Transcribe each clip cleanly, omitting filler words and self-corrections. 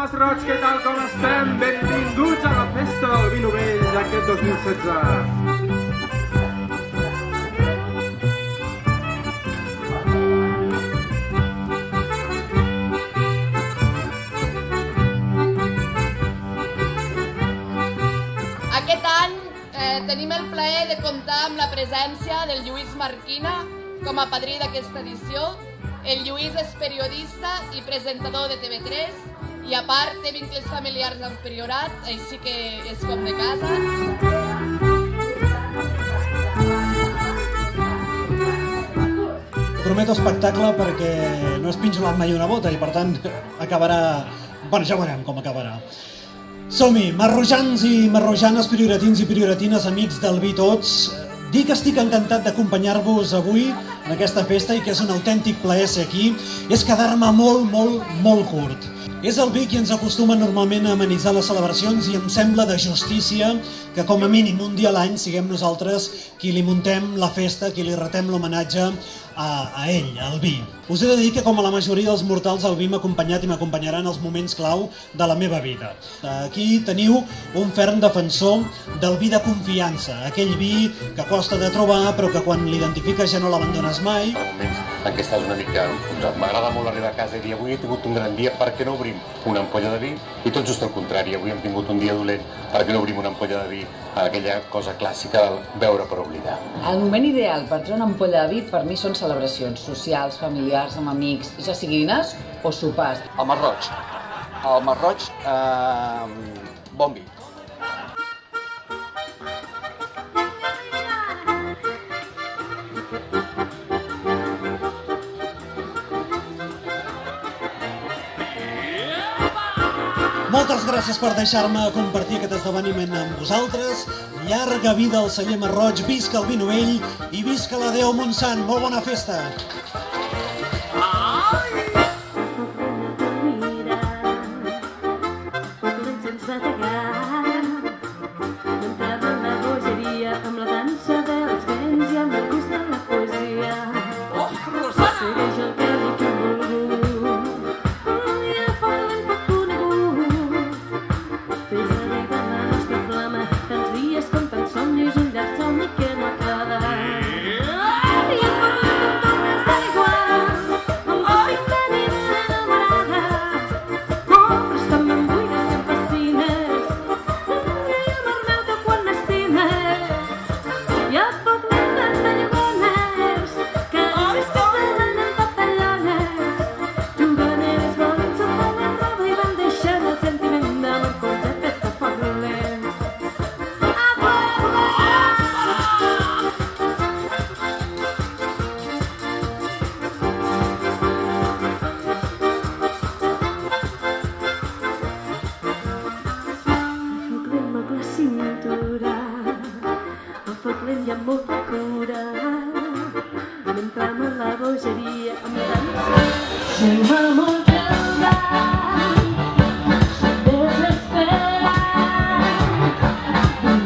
Masroig, què tal, com estem? Benvinguts a la festa del vi novell d'aquest 2016. Aquest any tenim el plaer de comptar amb la presència del Lluís Marquina com a padrí d'aquesta edició. El Lluís és periodista i presentador de TV3 i a part té vincles familiars amb Priorat, així que és com de casa. Prometo espectacle perquè no es pinjolat mai una bota i per tant acabarà... Bueno, ja veurem com acabarà. Som-hi, marrojans i marrojanes, prioratins i prioratines, amics del vi tots. Dic que estic encantat d'acompanyar-vos avui en aquesta festa i que és un autèntic plaer ser aquí, és quedar-me molt curt. És el vi qui ens acostuma normalment a amenitzar les celebracions i em sembla de justícia que com a mínim un dia a l'any siguem nosaltres qui li muntem la festa, qui li retem l'homenatge a ell, al vi. Us he de dir que com a la majoria dels mortals el vi m'ha acompanyat i m'acompanyarà en els moments clau de la meva vida. Aquí teniu un ferm defensor del vi de confiança, aquell vi que costa de trobar però que quan l'identifiques ja no l'abandones mai. Per moments en què estàs una mica enfonsat. M'agrada molt arribar a casa i dir avui he tingut un gran dia, per què no obrim una ampolla de vi? I tot just al contrari, avui hem tingut un dia dolent, per què no obrim una ampolla de vi? Aquella cosa clàssica del beure per oblidar. El moment ideal per treure una ampolla de vi per mi són celebracions socials, familiars, amb amics, ja sigui dinars o sopars. El Masroig. El Masroig, bon vi. Moltes gràcies per deixar-me compartir aquest esdeveniment amb vosaltres. Llarga vida al celler Masroig, visca el vi novell i visca la Déu Montsant. Molt bona festa!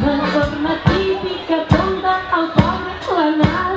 Una forma típica tonta al pobre planat.